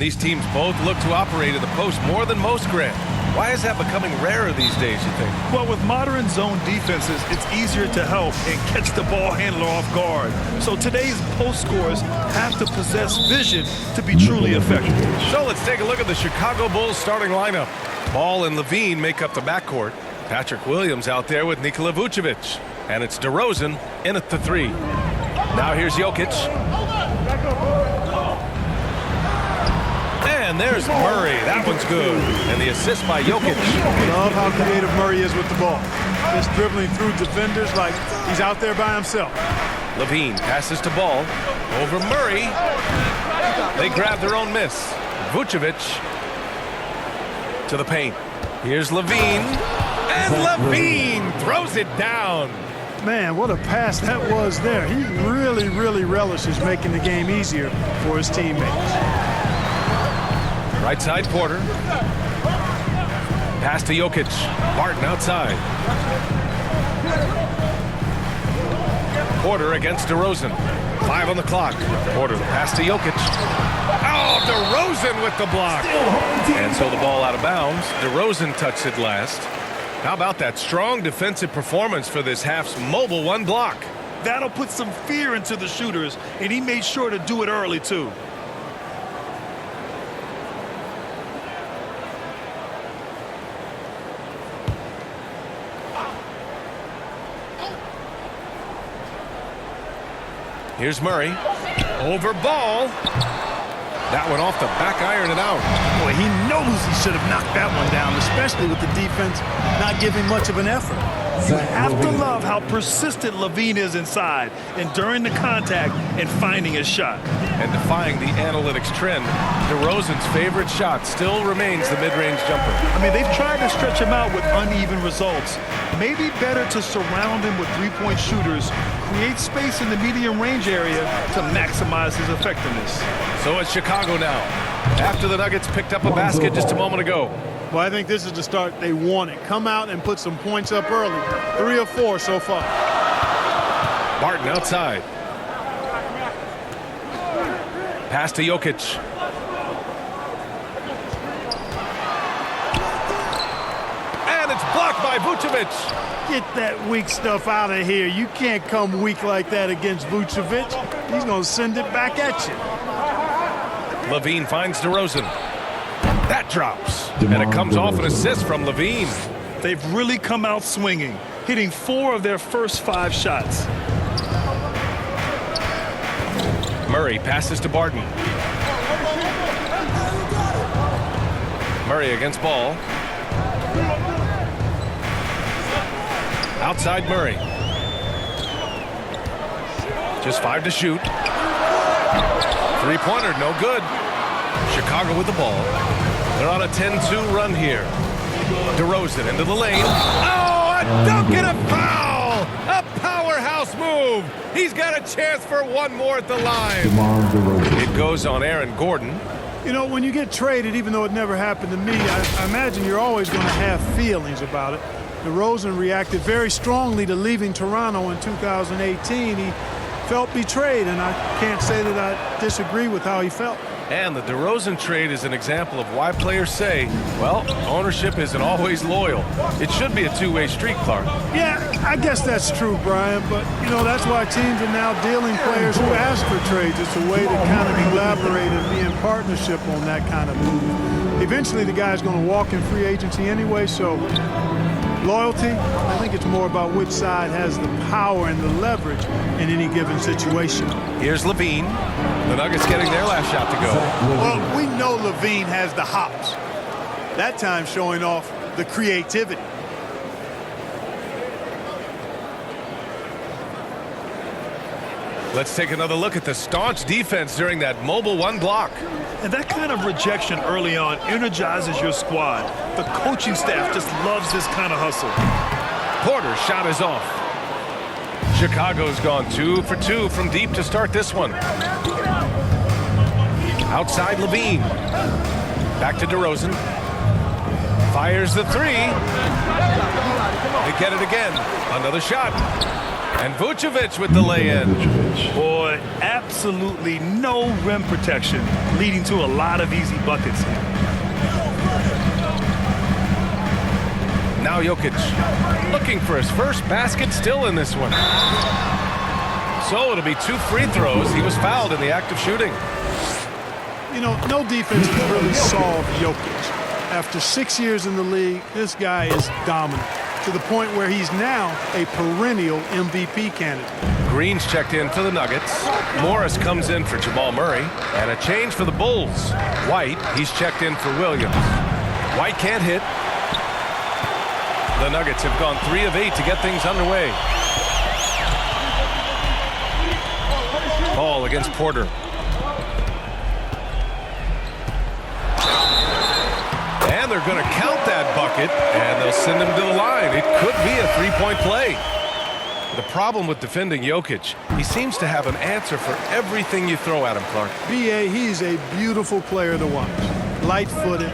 These teams both look to operate in the post more than most, Grant. Why is that becoming rarer these days, you think? Well, with modern zone defenses, it's easier to help and catch the ball handler off guard. So today's post scorers have to possess vision to be truly effective. So let's take a look at the Chicago Bulls starting lineup. Ball and Levine make up the backcourt. Patrick Williams out there with Nikola Vucevic. And it's DeRozan in at the three. Now here's Jokic. And there's Murray. That one's good. And the assist by Jokic. Love how creative Murray is with the ball. Just dribbling through defenders like he's out there by himself. Levine passes to Ball. Over Murray. They grab their own miss. Vucevic to the paint. Here's Levine. And Levine throws it down. Man, what a pass that was there. He really relishes making the game easier for his teammates. Right side, Porter. Pass to Jokic. Barton outside. Porter against DeRozan. 5 on the clock. Porter, the pass to Jokic. Oh, DeRozan with the block. And so the ball out of bounds. DeRozan touched it last. How about that strong defensive performance for this half's mobile one block? That'll put some fear into the shooters, and he made sure to do it early, too. Here's Murray. Over Ball. That one off the back iron and out. Boy, he knows he should have knocked that one down, especially with the defense not giving much of an effort. You have to love how persistent Levine is inside, enduring the contact and finding his shot. And defying the analytics trend, DeRozan's favorite shot still remains the mid-range jumper. I mean, they've tried to stretch him out with uneven results. Maybe better to surround him with three-point shooters, create space in the medium range area to maximize his effectiveness. So it's Chicago now, after the Nuggets picked up a basket just a moment ago. Well, I think this is the start they wanted. Come out and put some points up early. 3 or 4 so far. Barton outside. Pass to Jokic. And it's blocked by Vucevic. Get that weak stuff out of here. You can't come weak like that against Vucevic. He's going to send it back at you. Levine finds DeRozan. That drops. And it comes off an assist from Levine. They've really come out swinging, hitting 4 of their first 5 shots. Murray passes to Barton. Murray against Ball. Outside Murray. Just 5 to shoot. Three-pointer, no good. Chicago with the ball. They're on a 10-2 run here. DeRozan into the lane. Oh, a dunk and a foul! A powerhouse move. He's got a chance for one more at the line. It goes on Aaron Gordon. You know, when you get traded, even though it never happened to me, I imagine you're always going to have feelings about it. DeRozan reacted very strongly to leaving Toronto in 2018. He felt betrayed, and I can't say that I disagree with how he felt. And the DeRozan trade is an example of why players say, well, ownership isn't always loyal. It should be a two-way street, Clark. Yeah, I guess that's true, Brian, but, you know, that's why teams are now dealing players who ask for trades. It's a way to kind of collaborate and be in partnership on that kind of move. Eventually, the guy's going to walk in free agency anyway, so loyalty, I think it's more about which side has the power and the leverage in any given situation. Here's Levine. The Nuggets getting their last shot to go. Well, we know Levine has the hops. That time showing off the creativity. Let's take another look at the staunch defense during that mobile one block. And that kind of rejection early on energizes your squad. The coaching staff just loves this kind of hustle. Porter's shot is off. Chicago's gone 2 for 2 from deep to start this one. Outside Levine. Back to DeRozan. Fires the 3. They get it again. Another shot. And Vucevic with the lay-in. Boy, absolutely no rim protection, leading to a lot of easy buckets here. Now Jokic looking for his first basket, still in this one. So it'll be 2 free throws. He was fouled in the act of shooting. You know, no defense can really solve Jokic. After 6 years in the league, this guy is dominant, to the point where he's now a perennial MVP candidate. Green's checked in for the Nuggets. Morris comes in for Jamal Murray. And a change for the Bulls. White, he's checked in for Williams. White can't hit. The Nuggets have gone 3 of 8 to get things underway. Ball against Porter. And they're going to count that bucket, and they'll send him to the line. It could be a 3-point play. The problem with defending Jokic, he seems to have an answer for everything you throw at him, Clark. B.A., he's a beautiful player to watch. Light-footed,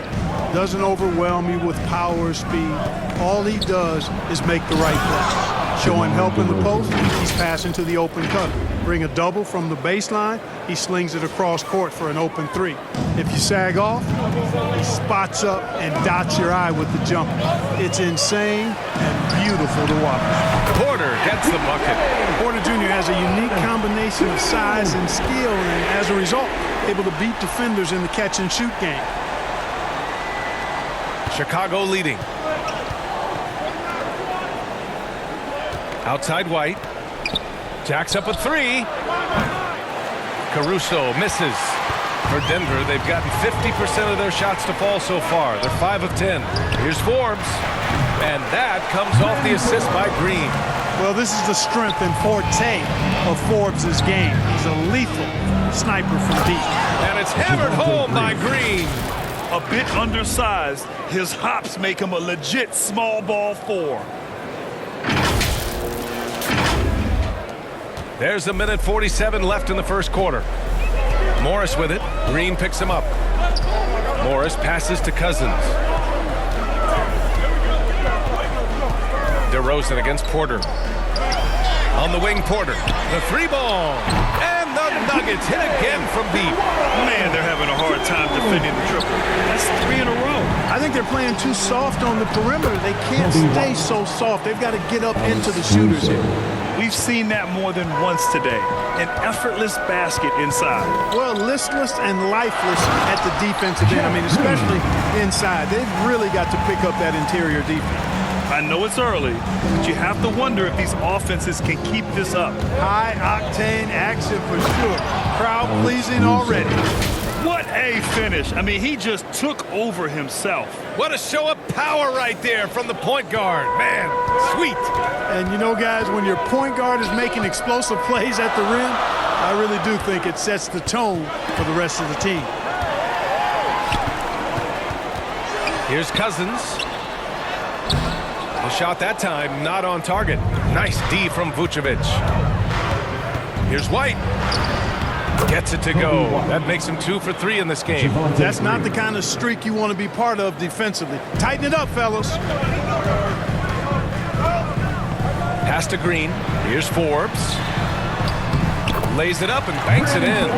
doesn't overwhelm you with power or speed. All he does is make the right play. Show him help in the post, he's passing to the open cutter. Bring a double from the baseline, he slings it across court for an open 3. If you sag off, he spots up and dots your eye with the jumper. It's insane and beautiful to watch. Porter gets the bucket. Porter Jr. has a unique combination of size and skill, and as a result, able to beat defenders in the catch-and-shoot game. Chicago leading. Outside White. Jacks up a 3. Caruso misses. For Denver, they've gotten 50% of their shots to fall so far. They're 5 of 10. Here's Forbes. And that comes off the assist by Green. Well, this is the strength and forte of Forbes' game. He's a lethal sniper from deep. And it's hammered home by Green. A bit undersized, his hops make him a legit small ball 4. There's 1:47 left in the first quarter. Morris with it. Green picks him up. Morris passes to Cousins. DeRozan against Porter. On the wing, Porter. The 3-ball. And the Nuggets hit again from deep. Man, they're having a hard time defending the triple. That's 3 in a row. I think they're playing too soft on the perimeter. They can't stay so soft. They've got to get up into the shooters here. We've seen that more than once today. An effortless basket inside. Well, listless and lifeless at the defensive end. I mean, especially inside. They've really got to pick up that interior defense. I know it's early, but you have to wonder if these offenses can keep this up. High-octane action for sure. Crowd-pleasing already. What a finish. I mean, he just took over himself. What a show of power right there from the point guard. Man, sweet. And you know, guys, when your point guard is making explosive plays at the rim, I really do think it sets the tone for the rest of the team. Here's Cousins. The shot that time not on target. Nice D from Vucevic. Here's White. Gets it to go. That makes him 2 for 3 in this game. That's not the kind of streak you want to be part of defensively. Tighten it up, fellas. Pass to Green. Here's Forbes. Lays it up and banks it in.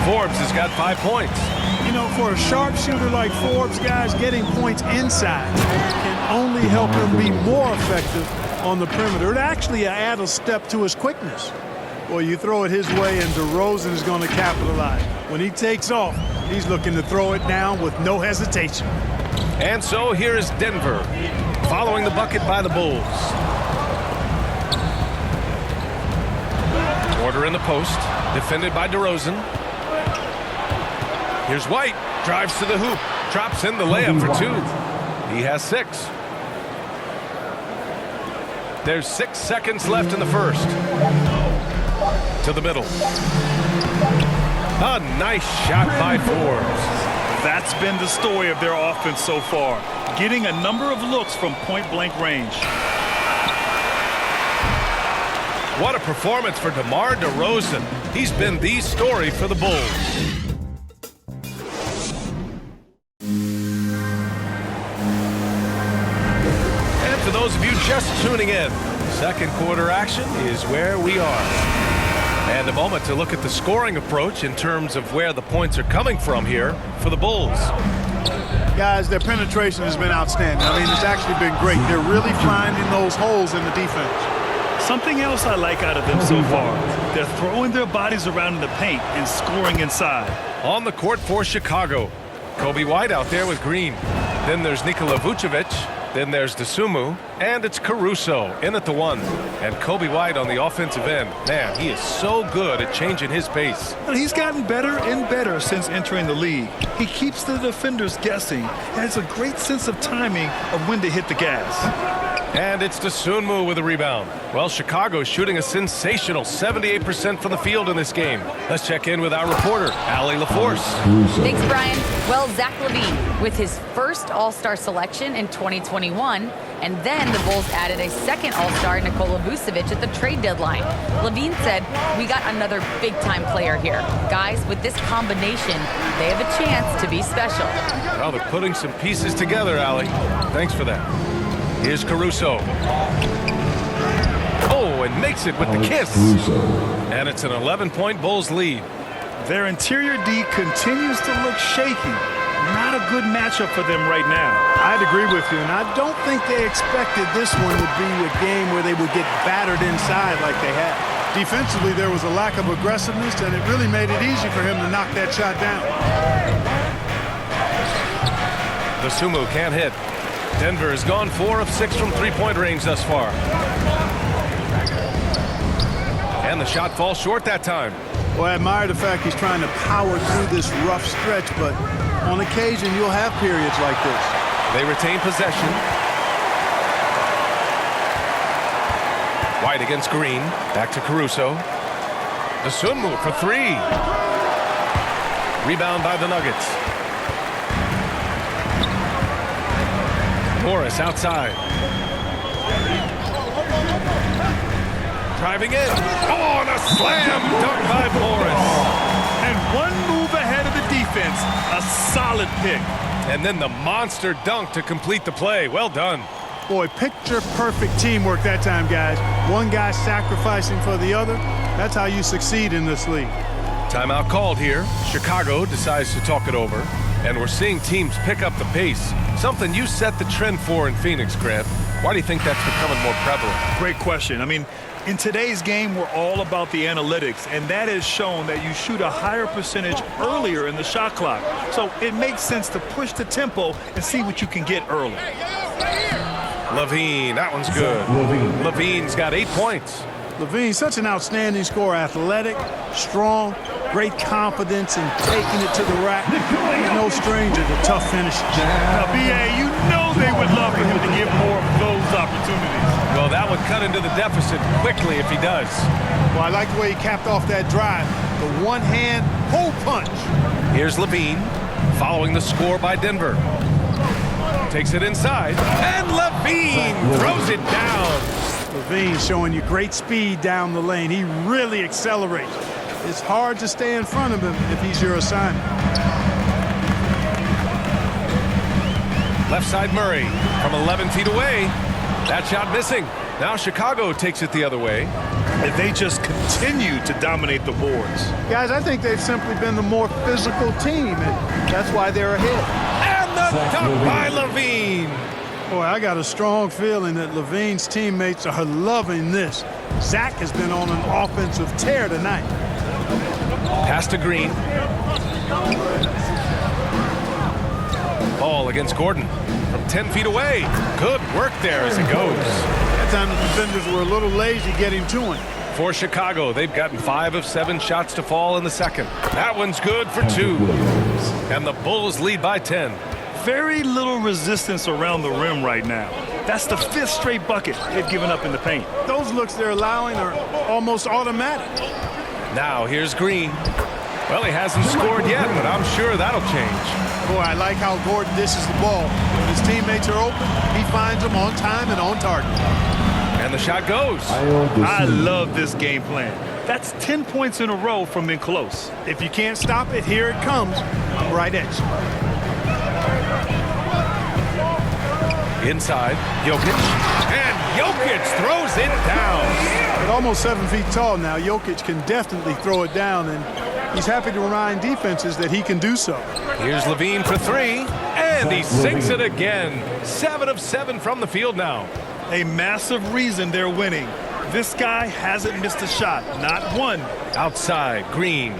Forbes has got 5 points. You know, for a sharpshooter like Forbes, guys, getting points inside can only help him be more effective on the perimeter. It actually add a step to his quickness. Well, you throw it his way, and DeRozan is going to capitalize. When he takes off, he's looking to throw it down with no hesitation. And so here is Denver, following the bucket by the Bulls. Porter in the post, defended by DeRozan. Here's White, drives to the hoop, drops in the layup for 2. He has 6. There's 6 seconds left in the first. To the middle. A nice shot by Forbes. That's been the story of their offense so far, getting a number of looks from point-blank range. What a performance for DeMar DeRozan. He's been the story for the Bulls. And for those of you just tuning in, second quarter action is where we are. And a moment to look at the scoring approach in terms of where the points are coming from here for the Bulls. Guys, their penetration has been outstanding. I mean, it's actually been great. They're really finding those holes in the defense. Something else I like out of them so far, they're throwing their bodies around in the paint and scoring inside. On the court for Chicago, Kobe White out there with Green. Then there's Nikola Vucevic. Then there's Dosunmu, and it's Caruso in at the 1. And Kobe White on the offensive end. Man, he is so good at changing his pace. And he's gotten better and better since entering the league. He keeps the defenders guessing and has a great sense of timing of when to hit the gas. And it's Dosunmu with a rebound. Well, Chicago's shooting a sensational 78% from the field in this game. Let's check in with our reporter, Allie LaForce. Thanks, Brian. Well, Zach LaVine with his first All-Star selection in 2021, and then the Bulls added a second All-Star, Nikola Vucevic, at the trade deadline. LaVine said, "We got another big-time player here. Guys, with this combination, they have a chance to be special." Well, they're putting some pieces together, Allie. Thanks for that. Here's Caruso. Oh, and makes it with the kiss. And it's an 11-point Bulls lead. Their interior D continues to look shaky. Not a good matchup for them right now. I'd agree with you, and I don't think they expected this one would be a game where they would get battered inside like they had. Defensively, there was a lack of aggressiveness, and it really made it easy for him to knock that shot down. Dosunmu can't hit. Denver has gone 4 of 6 from three-point range thus far. And the shot falls short that time. Well, I admire the fact he's trying to power through this rough stretch, but on occasion you'll have periods like this. They retain possession. White against Green. Back to Caruso. Dosunmu for 3. Rebound by the Nuggets. Morris outside. Driving in. Oh, and a slam dunk by Morris. And one move ahead of the defense. A solid pick. And then the monster dunk to complete the play. Well done. Boy, picture-perfect teamwork that time, guys. One guy sacrificing for the other. That's how you succeed in this league. Timeout called here. Chicago decides to talk it over. And we're seeing teams pick up the pace. Something you set the trend for in Phoenix, Grant. Why do you think that's becoming more prevalent? Great question. I mean, in today's game, we're all about the analytics, and that has shown that you shoot a higher percentage earlier in the shot clock. So it makes sense to push the tempo and see what you can get early. LaVine, that one's good. LaVine's got 8 points. LaVine, such an outstanding scorer, athletic, strong, great confidence in taking it to the rack. He's no stranger to tough finishes. Now, B.A., you know they would love for him to get more of those opportunities. Well, that would cut into the deficit quickly if he does. Well, I like the way he capped off that drive. The one-hand hole punch. Here's LaVine, following the score by Denver. Takes it inside, and LaVine throws it down. LaVine showing you great speed down the lane. He really accelerates. It's hard to stay in front of him if he's your assignment. Left side Murray from 11 feet away. That shot missing. Now Chicago takes it the other way. And they just continue to dominate the boards. Guys, I think they've simply been the more physical team, and that's why they're ahead. And the dunk by LaVine. Boy, I got a strong feeling that LaVine's teammates are loving this. Zach has been on an offensive tear tonight. Pass to Green. Ball against Gordon from 10 feet away. Good work there as it goes. That time the defenders were a little lazy getting to him. For Chicago, they've gotten 5 of 7 shots to fall in the second. That one's good for 2. And the Bulls lead by 10. Very little resistance around the rim right now. That's the 5th straight bucket they've given up in the paint. Those looks they're allowing are almost automatic. Now here's Green. Well, he hasn't scored yet, but I'm sure that'll change. Boy, I like how Gordon dishes the ball. When his teammates are open, he finds them on time and on target. And the shot goes. I love this game plan. That's 10 points in a row from being close. If you can't stop it, here it comes. I'm right at you. Inside, Jokic. And Jokic throws it down. At almost 7 feet tall now, Jokic can definitely throw it down, and he's happy to remind defenses that he can do so. Here's Levine for three, and he sinks it again. 7 of 7 from the field now. A massive reason they're winning. This guy hasn't missed a shot, not one. Outside, Green.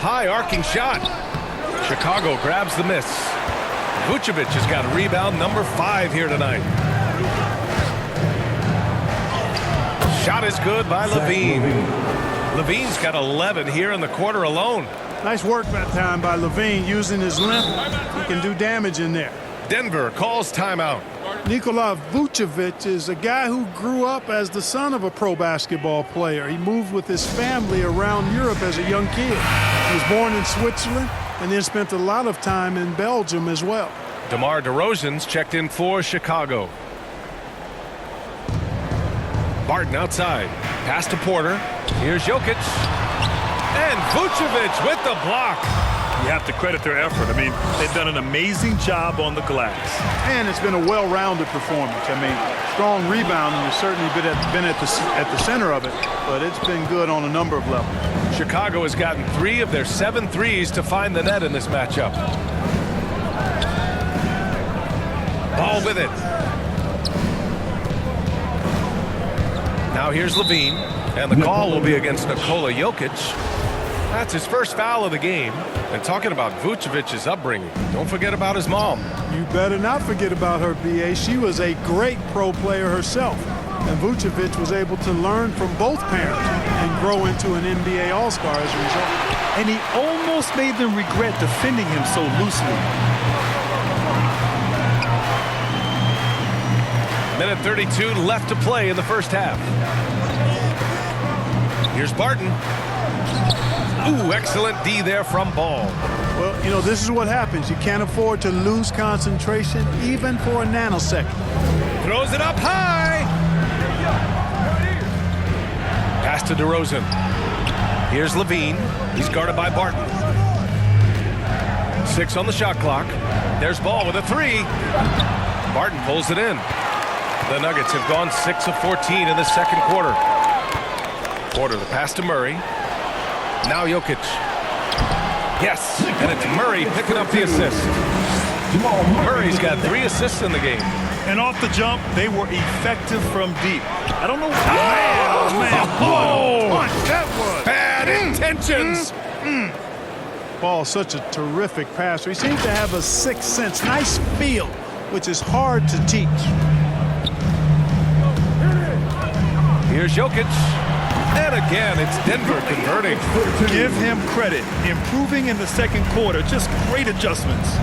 High arcing shot. Chicago grabs the miss. Vucevic has got rebound number 5 here tonight. Shot is good by Levine. Levine's got 11 here in the quarter alone. Nice work that time by Levine using his length. He can do damage in there. Denver calls timeout. Nikola Vucevic is a guy who grew up as the son of a pro basketball player. He moved with his family around Europe as a young kid. He was born in Switzerland and then spent a lot of time in Belgium as well. DeMar DeRozan's checked in for Chicago. Barton outside. Pass to Porter. Here's Jokic. And Vucevic with the block. You have to credit their effort. I mean, they've done an amazing job on the glass. And it's been a well-rounded performance. I mean, strong rebounding has certainly been at the center of it, but it's been good on a number of levels. Chicago has gotten 3 of their 7 threes to find the net in this matchup. Ball with it. Now here's Levine, and the call will be against Nikola Jokic. That's his first foul of the game. And talking about Vucevic's upbringing, don't forget about his mom. You better not forget about her, B.A. She was a great pro player herself. And Vucevic was able to learn from both parents and grow into an NBA All-Star as a result. And he almost made them regret defending him so loosely. Minute 32 left to play in the first half. Here's Barton. Ooh, excellent D there from Ball. Well, you know, this is what happens. You can't afford to lose concentration even for a nanosecond. Throws it up high. Pass to DeRozan. Here's Levine. He's guarded by Barton. 6 on the shot clock. There's Ball with a 3. Barton pulls it in. The Nuggets have gone 6 of 14 in the second quarter. Porter the pass to Murray. Now Jokic. Yes, and it's Murray picking up the assist. Murray's got 3 assists in the game. And off the jump, they were effective from deep. I don't know. Oh, That was bad intentions. Ball, such a terrific passer. He seems to have a sixth sense, nice feel, which is hard to teach. Here's Jokic. And again, it's Denver converting. Give him credit. Improving in the second quarter. Just great adjustments.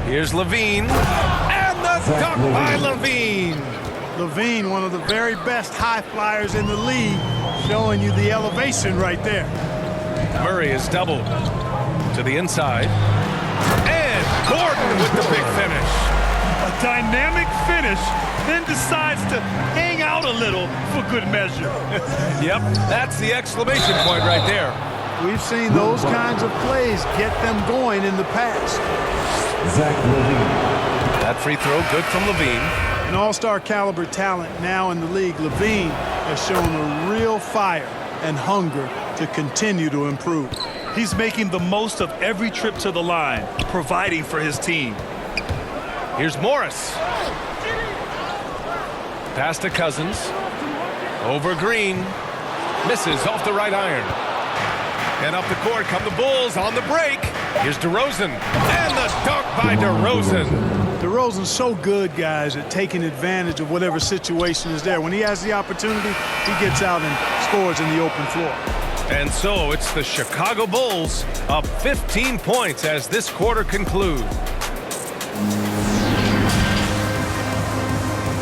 Here's Levine. And the dunk by Levine. Levine, one of the very best high flyers in the league, showing you the elevation right there. Murray is doubled to the inside. And Gordon with the big finish. A dynamic finish, then decides to hang out a little for good measure. Yep, that's the exclamation point right there. We've seen those kinds of plays get them going in the past. Zach Levine. That free throw good from Levine. An all-star caliber talent now in the league, Levine has shown a real fire and hunger to continue to improve. He's making the most of every trip to the line, providing for his team. Here's Morris. Pass to Cousins. Over Green. Misses off the right iron. And up the court come the Bulls on the break. Here's DeRozan. And the dunk by DeRozan. DeRozan's so good, guys, at taking advantage of whatever situation is there. When he has the opportunity, he gets out and scores in the open floor. And so it's the Chicago Bulls up 15 points as this quarter concludes.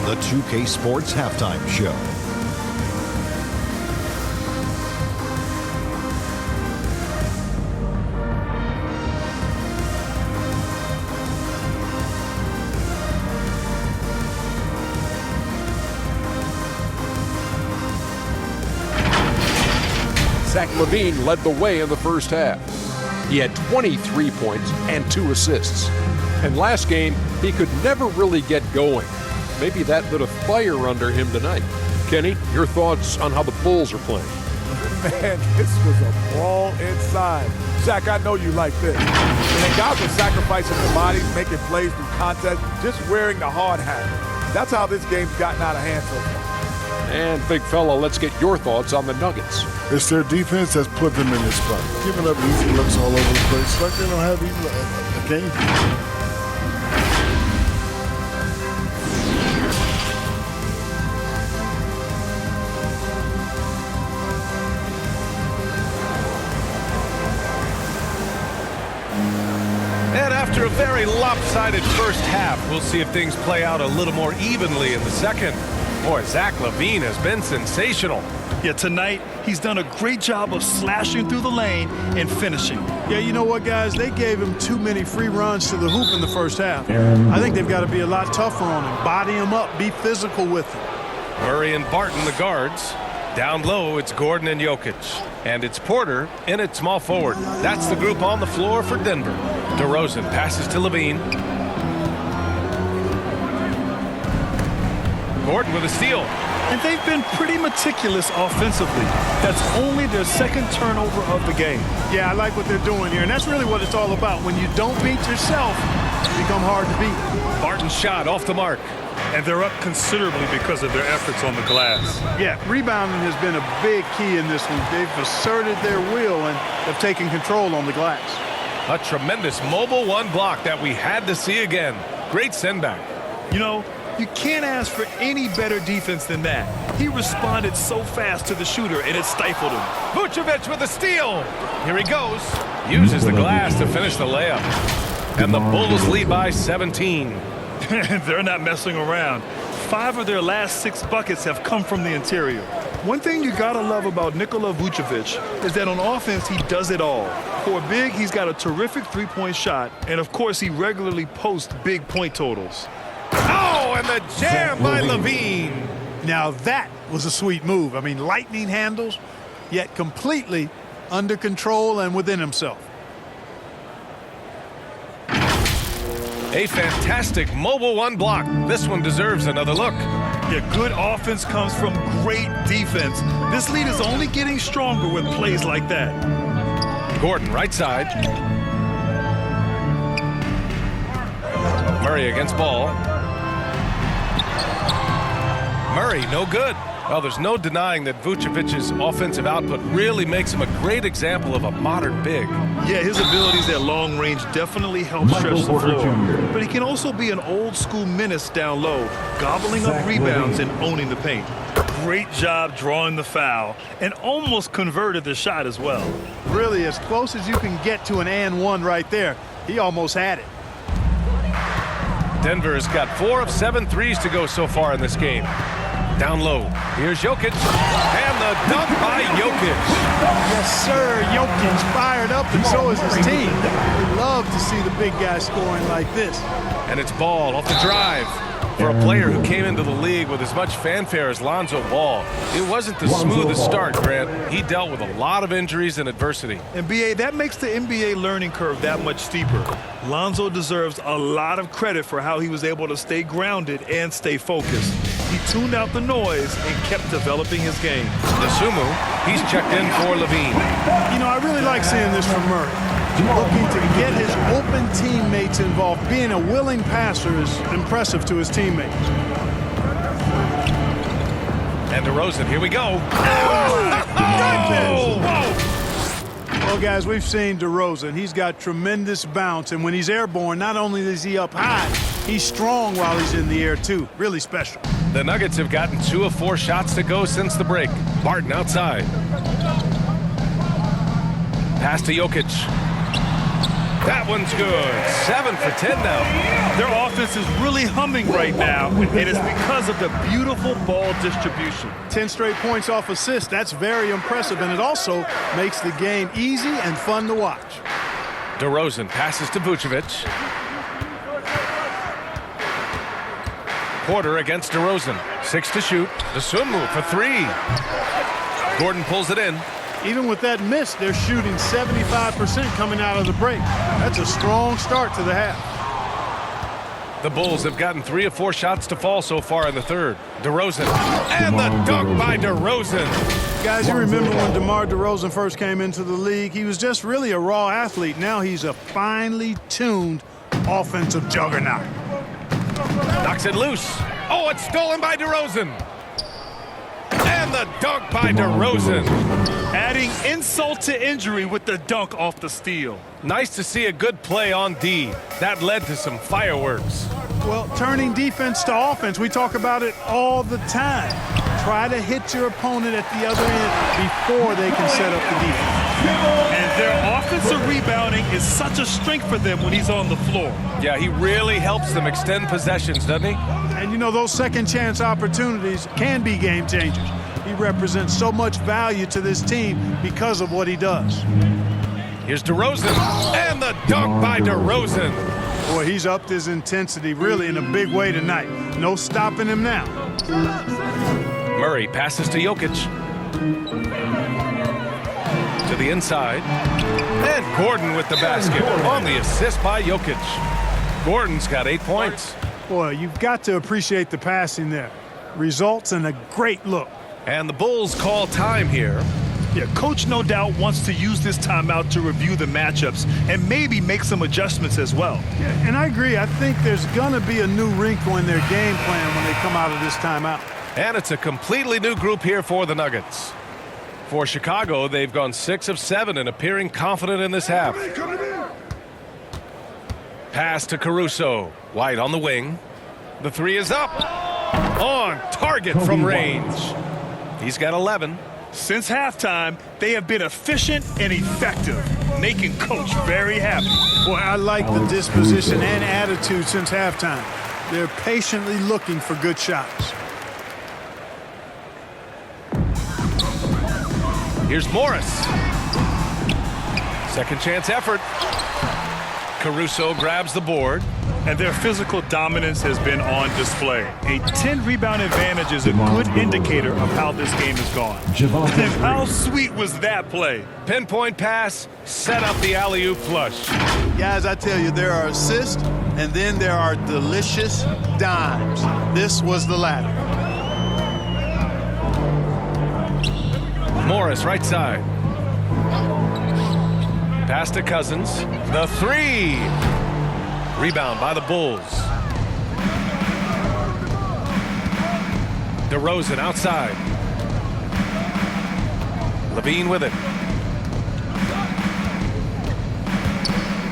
The 2K Sports Halftime Show. Zach Levine led the way in the first half. He had 23 points and 2 assists. And last game, he could never really get going. Maybe that lit a fire under him tonight. Kenny, your thoughts on how the Bulls are playing? Man, this was a brawl inside. Shaq, I know you like this. And guys are sacrificing their bodies, making plays through contact, just wearing the hard hat. That's how this game's gotten out of hand so far. And big fella, let's get your thoughts on the Nuggets. It's their defense that's put them in this spot. Giving up easy looks all over the place, like they don't have even a game. And after a very lopsided first half, we'll see if things play out a little more evenly in the second. Boy, Zach LaVine has been sensational. Yeah, tonight he's done a great job of slashing through the lane and finishing. Yeah, you know what, guys? They gave him too many free runs to the hoop in the first half. I think they've got to be a lot tougher on him. Body him up. Be physical with him. Murray and Barton, the guards. Down low, it's Gordon and Jokic. And it's Porter in at small forward. That's the group on the floor for Denver. DeRozan passes to LaVine. Gordon with a steal. And they've been pretty meticulous offensively. That's only their second turnover of the game. Yeah, I like what they're doing here, and that's really what it's all about. When you don't beat yourself, you become hard to beat. Barton's shot off the mark. And they're up considerably because of their efforts on the glass. Yeah, rebounding has been a big key in this one. They've asserted their will and have taken control on the glass. A tremendous mobile one block that we had to see again. Great send back. You know, you can't ask for any better defense than that. He responded so fast to the shooter, and it stifled him. Vucevic with a steal. Here he goes. Uses the glass to finish the layup. And the Bulls lead by 17. They're not messing around. 5 of their last 6 buckets have come from the interior. One thing you gotta love about Nikola Vucevic is that on offense, he does it all. For a big, he's got a terrific three-point shot, and of course, he regularly posts big point totals. Oh, and the jam by LaVine. Now that was a sweet move. I mean, lightning handles, yet completely under control and within himself. A fantastic mobile one block. This one deserves another look. Yeah, good offense comes from great defense. This lead is only getting stronger with plays like that. Gordon, right side. Murray against ball. Murray, no good. Well, there's no denying that Vucevic's offensive output really makes him a great example of a modern big. Yeah, his abilities at long range definitely help stretch the floor. But he can also be an old-school menace down low, gobbling up rebounds and owning the paint. Great job drawing the foul and almost converted the shot as well. Really, as close as you can get to an and one right there. He almost had it. Denver has got 4 of 7 threes to go so far in this game. Down low. Here's Jokic. And the dunk by Jokic. Yes, sir. Jokic fired up, and so is his team. We love to see the big guy scoring like this. And it's Ball off the drive. For a player who came into the league with as much fanfare as Lonzo Ball, it wasn't the smoothest start, Grant. He dealt with a lot of injuries and adversity. And BA, that makes the NBA learning curve that much steeper. Lonzo deserves a lot of credit for how he was able to stay grounded and stay focused. He tuned out the noise and kept developing his game. Dosunmu, he's checked in for LaVine. You know, I really like seeing this from Murray. Looking to get his open teammates involved. Being a willing passer is impressive to his teammates. And DeRozan, here we go. Well, guys, we've seen DeRozan. He's got tremendous bounce, and when he's airborne, not only is he up high, he's strong while he's in the air, too. Really special. The Nuggets have gotten 2 of 4 shots to go since the break. Barton outside. Pass to Jokic. That one's good. 7 for 10 now. Their offense is really humming right now, and it's because of the beautiful ball distribution. 10 straight points off assists. That's very impressive, and it also makes the game easy and fun to watch. DeRozan passes to Vucevic. Porter against DeRozan. 6 to shoot. Dosunmu for 3. Gordon pulls it in. Even with that miss, they're shooting 75% coming out of the break. That's a strong start to the half. The Bulls have gotten 3 of 4 shots to fall so far in the third. DeRozan, and the dunk by DeRozan. Guys, you remember when DeMar DeRozan first came into the league? He was just really a raw athlete. Now he's a finely tuned offensive juggernaut. Knocks it loose. Oh, it's stolen by DeRozan. And the dunk by DeRozan. Adding insult to injury with the dunk off the steal. Nice to see a good play on D. That led to some fireworks. Well, turning defense to offense, we talk about it all the time. Try to hit your opponent at the other end before they can set up the defense. And their offensive rebounding is such a strength for them when he's on the floor. Yeah, he really helps them extend possessions, doesn't he? And you know, those second chance opportunities can be game changers. He represents so much value to this team because of what he does. Here's DeRozan, and the dunk by DeRozan. Boy, he's upped his intensity really in a big way tonight. No stopping him now. Murray passes to Jokic. To the inside. And Gordon with the basket on the assist by Jokic. Gordon's got 8 points. Boy, you've got to appreciate the passing there. Results in a great look. And the Bulls call time here. Yeah, coach no doubt wants to use this timeout to review the matchups and maybe make some adjustments as well. Yeah, and I agree. I think there's going to be a new wrinkle in their game plan when they come out of this timeout. And it's a completely new group here for the Nuggets. For Chicago, they've gone 6 of 7 and appearing confident in this half. Pass to Caruso. White on the wing. The 3 is up. On target from range. He's got 11. Since halftime, they have been efficient and effective, making coach very happy. Boy, I like the disposition and attitude since halftime. They're patiently looking for good shots. Here's Morris. Second chance effort. Caruso grabs the board. And their physical dominance has been on display. A 10-rebound advantage is a good indicator of how this game has gone. And how sweet was that play? Pinpoint pass, set up the alley-oop flush. Guys, I tell you, there are assists, and then there are delicious dimes. This was the latter. Morris, right side. Pass to Cousins. The 3. Rebound by the Bulls. DeRozan outside. Levine with it.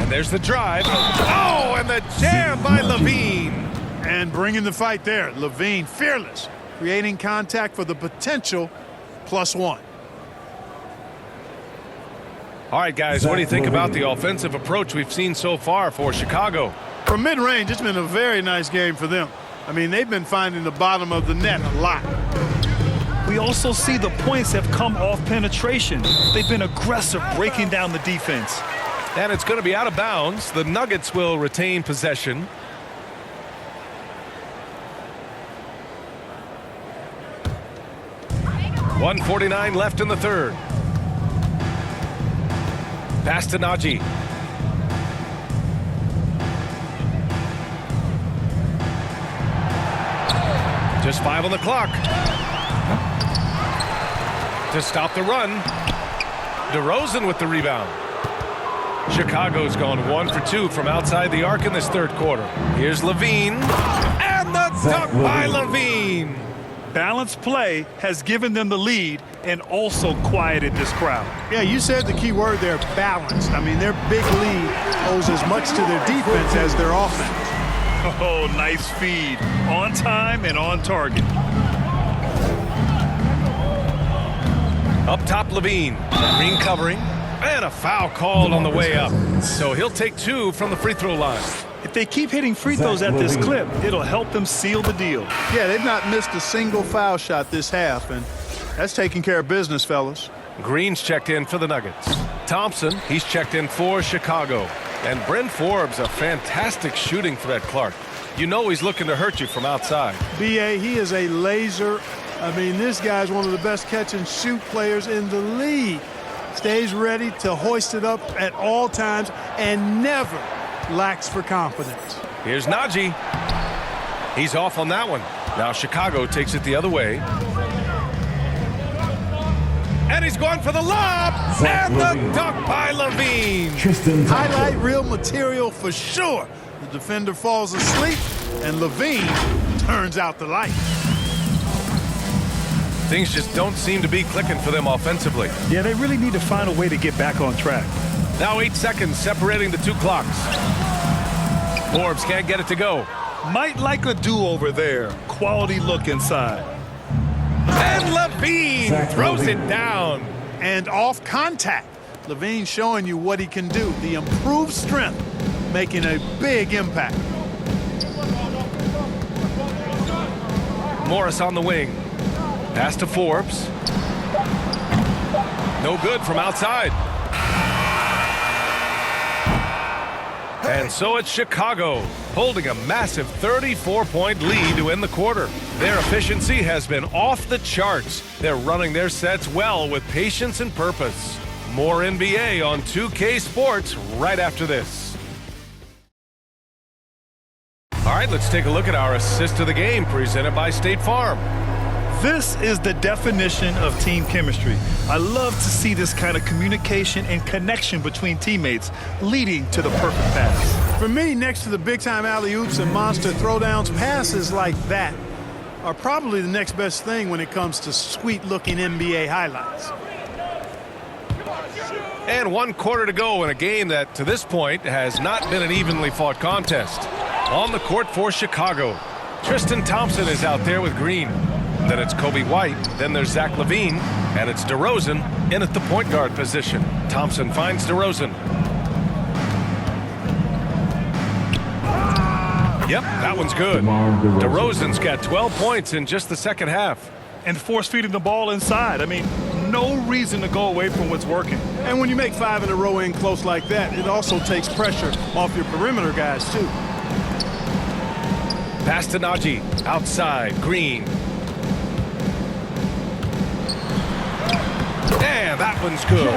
And there's the drive. Oh, and the jam by Levine. And bringing the fight there. Levine, fearless. Creating contact for the potential +1. All right, guys, what do you think about the offensive approach we've seen so far for Chicago? From mid-range, it's been a very nice game for them. I mean, they've been finding the bottom of the net a lot. We also see the points have come off penetration. They've been aggressive breaking down the defense. And it's going to be out of bounds. The Nuggets will retain possession. .149 left in the third. Pass to Najee. Just 5 on the clock. To stop the run. DeRozan with the rebound. Chicago's gone 1 for 2 from outside the arc in this third quarter. Here's Levine. And the dunk by Levine. Balanced play has given them the lead and also quieted this crowd. Yeah, you said the key word there, balanced. I mean, their big lead owes as much to their defense as their offense. Oh, nice feed. On time and on target. Up top, Levine. Green covering. And a foul called on the way up. So he'll take 2 from the free throw line. If they keep hitting free throws at this clip, it'll help them seal the deal. Yeah, they've not missed a single foul shot this half, and that's taking care of business, fellas. Green's checked in for the Nuggets. Thompson, he's checked in for Chicago. And Bryn Forbes, a fantastic shooting threat, Clark. You know he's looking to hurt you from outside. B.A., he is a laser. I mean, this guy's one of the best catch-and-shoot players in the league. stays ready to hoist it up at all times, and never lacks for confidence. Here's Najee. He's off on that one. Now Chicago takes it the other way. And he's going for the lob. And the dunk by Levine. Highlight reel material for sure. The defender falls asleep, and Levine turns out the light. Things just don't seem to be clicking for them offensively. Yeah, they really need to find a way to get back on track. Now 8 seconds separating the two clocks. Forbes can't get it to go. Might like a do-over there. Quality look inside. And Levine throws it down. And off contact. Levine showing you what he can do. The improved strength making a big impact. Morris on the wing. Pass to Forbes. No good from outside. And so it's Chicago, holding a massive 34-point lead to end the quarter. Their efficiency has been off the charts. They're running their sets well with patience and purpose. More NBA on 2K Sports right after this. All right, let's take a look at our assist of the game presented by State Farm. This is the definition of team chemistry. I love to see this kind of communication and connection between teammates leading to the perfect pass. For me, next to the big-time alley-oops and monster throwdowns, passes like that are probably the next best thing when it comes to sweet-looking NBA highlights. And 1 quarter to go in a game that, to this point, has not been an evenly fought contest. On the court for Chicago, Tristan Thompson is out there with Green. Then it's Kobe White, then there's Zach LaVine, and it's DeRozan in at the point guard position. Thompson finds DeRozan. Yep, that one's good. DeRozan's got 12 points in just the second half. And force-feeding the ball inside. I mean, no reason to go away from what's working. And when you make 5 in a row in close like that, it also takes pressure off your perimeter guys, too. Pass to Najee. Outside, Green. And that one's good.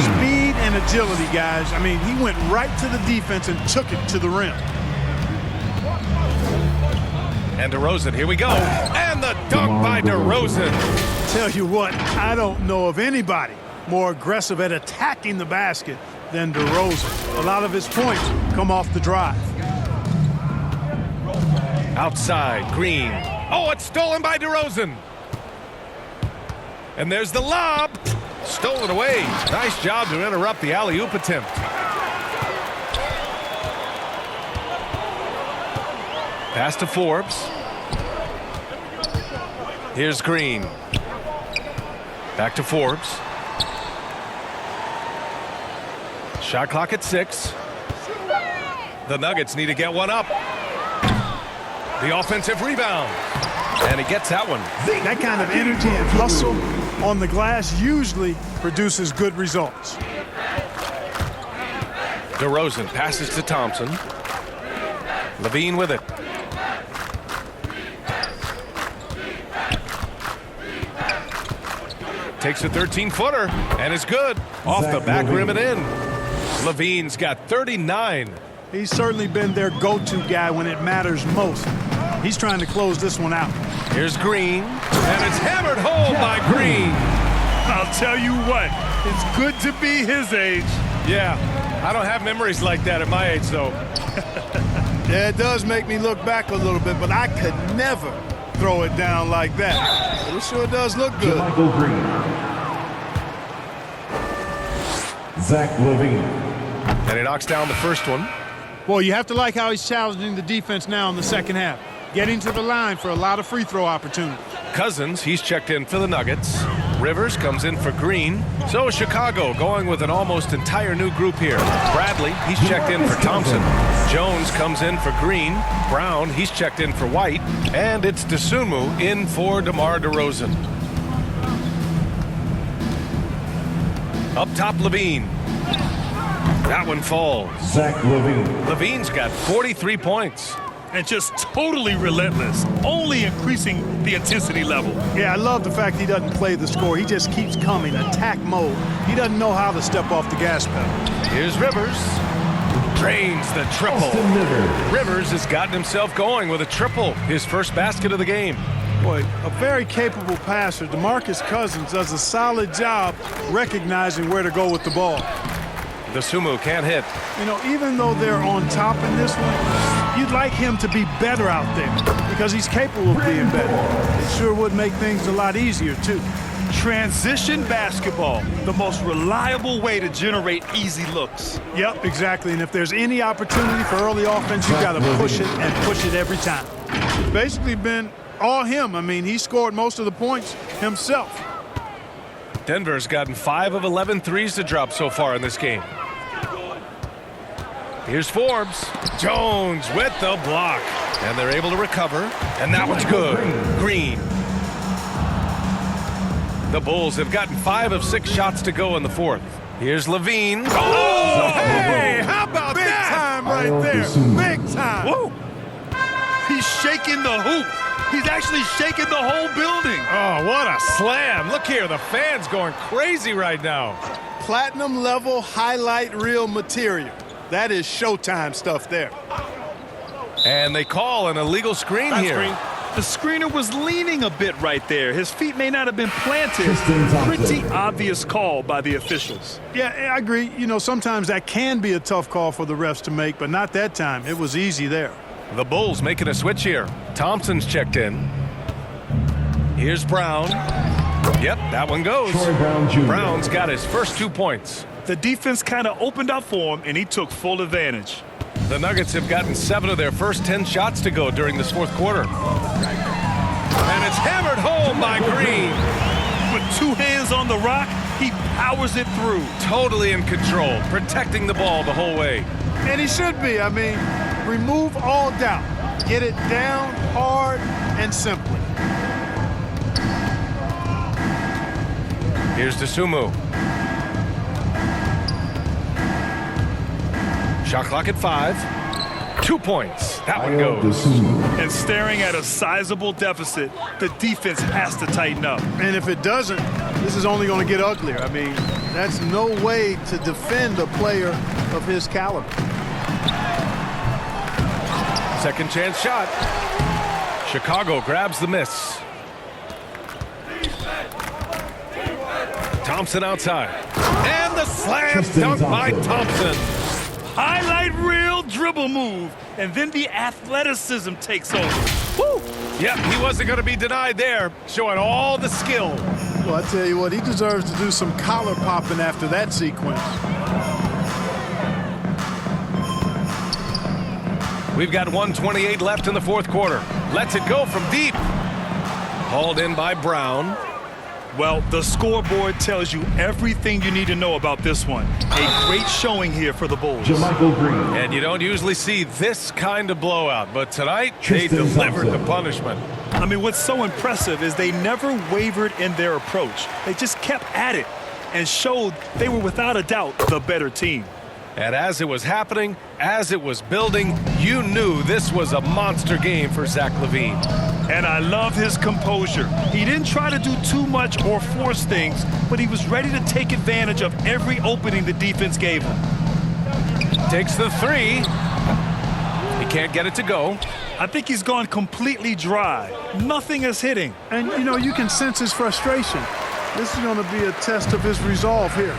Speed and agility, guys. I mean, he went right to the defense and took it to the rim. And DeRozan, here we go. And the dunk by DeRozan. Tell you what, I don't know of anybody more aggressive at attacking the basket than DeRozan. A lot of his points come off the drive. Outside, Green. Oh, it's stolen by DeRozan. And there's the lob. Stolen away. Nice job to interrupt the alley-oop attempt. Pass to Forbes. Here's Green. Back to Forbes. Shot clock at 6. The Nuggets need to get one up. The offensive rebound. And he gets that one. That kind of energy and hustle on the glass usually produces good results. DeRozan passes to Thompson. LaVine with it. Takes a 13-footer and is good. Off the back rim and in. LaVine's got 39. He's certainly been their go-to guy when it matters most. He's trying to close this one out. Here's Green, and it's hammered home by Green. I'll tell you what, it's good to be his age. Yeah, I don't have memories like that at my age, though. Yeah, it does make me look back a little bit, but I could never throw it down like that. But it sure does look good. Michael Green. Zach LaVine. And he knocks down the first one. Boy, you have to like how he's challenging the defense now in the second half. Getting to the line for a lot of free throw opportunities. Cousins, he's checked in for the Nuggets. Rivers comes in for Green. So is Chicago going with an almost entire new group here. Bradley, he's checked in for Thompson. Jones comes in for Green. Brown, he's checked in for White. And it's Dosunmu in for DeMar DeRozan. Up top, LaVine. That one falls. Zach LaVine. LaVine's got 43 points. and just totally relentless, only increasing the intensity level. Yeah, I love the fact he doesn't play the score. He just keeps coming, attack mode. He doesn't know how to step off the gas pedal. Here's Rivers. Drains the triple. Rivers has gotten himself going with a triple, his first basket of the game. Boy, a very capable passer. DeMarcus Cousins does a solid job recognizing where to go with the ball. The Sumu can't hit. You know, even though they're on top in this one, you'd like him to be better out there because he's capable of being better. It sure would make things a lot easier, too. Transition basketball, the most reliable way to generate easy looks. Yep, exactly. And if there's any opportunity for early offense, you've got to push it and push it every time. It's basically been all him. I mean, he scored most of the points himself. Denver's gotten 5 of 11 threes to drop so far in this game. Here's Forbes. Jones with the block. And they're able to recover. And that one's good. Green. The Bulls have gotten 5 of 6 shots to go in the fourth. Here's Levine. Oh, hey, how about Big that? time right there. Big time. Whoa! He's shaking the hoop. He's actually shaking the whole building. Oh, what a slam. Look here, the fans going crazy right now. Platinum level highlight reel material. That is Showtime stuff there. And they call an illegal screen here. The screener was leaning a bit right there. His feet may not have been planted. Pretty obvious call by the officials. Yeah, I agree. You know, sometimes that can be a tough call for the refs to make, but not that time. It was easy there. The Bulls making a switch here. Thompson's checked in. Here's Brown. Yep, that one goes. Brown's got his first 2 points. The defense kind of opened up for him, and he took full advantage. The Nuggets have gotten 7 of their first 10 shots to go during this fourth quarter. And it's hammered home by Green. With 2 hands on the rock, he powers it through. Totally in control, protecting the ball the whole way. And he should be. I mean, remove all doubt. Get it down hard and simply. Here's DeSumo. Shot clock at 5. 2 points. That one goes. And staring at a sizable deficit, the defense has to tighten up. And if it doesn't, this is only going to get uglier. I mean, that's no way to defend a player of his caliber. Second chance shot. Chicago grabs the miss. Thompson outside. And the slam dunk by Thompson. Highlight reel dribble move, and then the athleticism takes over. Woo! Yep, he wasn't going to be denied there, showing all the skill. Well, I tell you what, he deserves to do some collar popping after that sequence. We've got 1:28 left in the fourth quarter. Lets it go from deep. Hauled in by Brown. Well, the scoreboard tells you everything you need to know about this one. A great showing here for the Bulls. And you don't usually see this kind of blowout, but tonight they delivered the punishment. I mean, what's so impressive is they never wavered in their approach. They just kept at it and showed they were without a doubt the better team. And as it was happening, as it was building, you knew this was a monster game for Zach LaVine. And I love his composure. He didn't try to do too much or force things, but he was ready to take advantage of every opening the defense gave him. Takes the 3. He can't get it to go. I think he's gone completely dry. Nothing is hitting. And, you know, you can sense his frustration. This is going to be a test of his resolve here.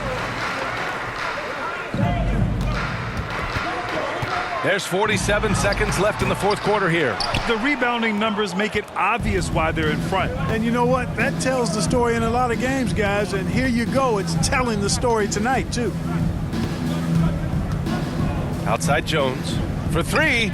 There's 47 seconds left in the fourth quarter here. The rebounding numbers make it obvious why they're in front. And you know what? That tells the story in a lot of games, guys. And here you go. It's telling the story tonight, too. Outside Jones for 3.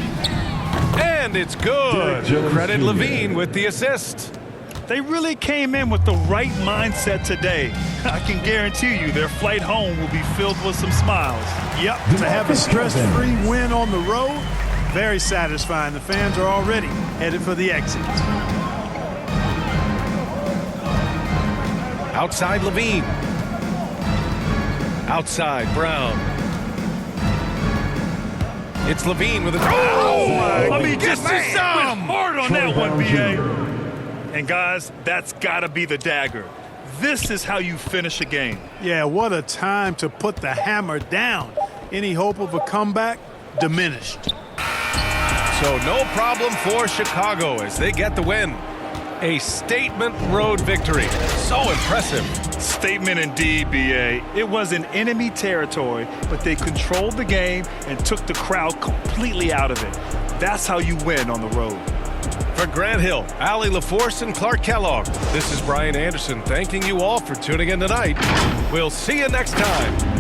And it's good. Credit LaVine with the assist. They really came in with the right mindset today. I can guarantee you their flight home will be filled with some smiles. Yep, to have a stress-free win on the road, very satisfying. The fans are already headed for the exit. Outside LaVine. Outside Brown. It's Levine with a... I mean, gets just you some! hard on that one, B.A. And guys, that's got to be the dagger. This is how you finish a game. Yeah, what a time to put the hammer down. Any hope of a comeback? Diminished. So no problem for Chicago as they get the win. A statement road victory. So impressive. Statement indeed, B.A. It was in enemy territory, but they controlled the game and took the crowd completely out of it. That's how you win on the road. For Grant Hill, Allie LaForce, and Clark Kellogg, this is Brian Anderson thanking you all for tuning in tonight. We'll see you next time.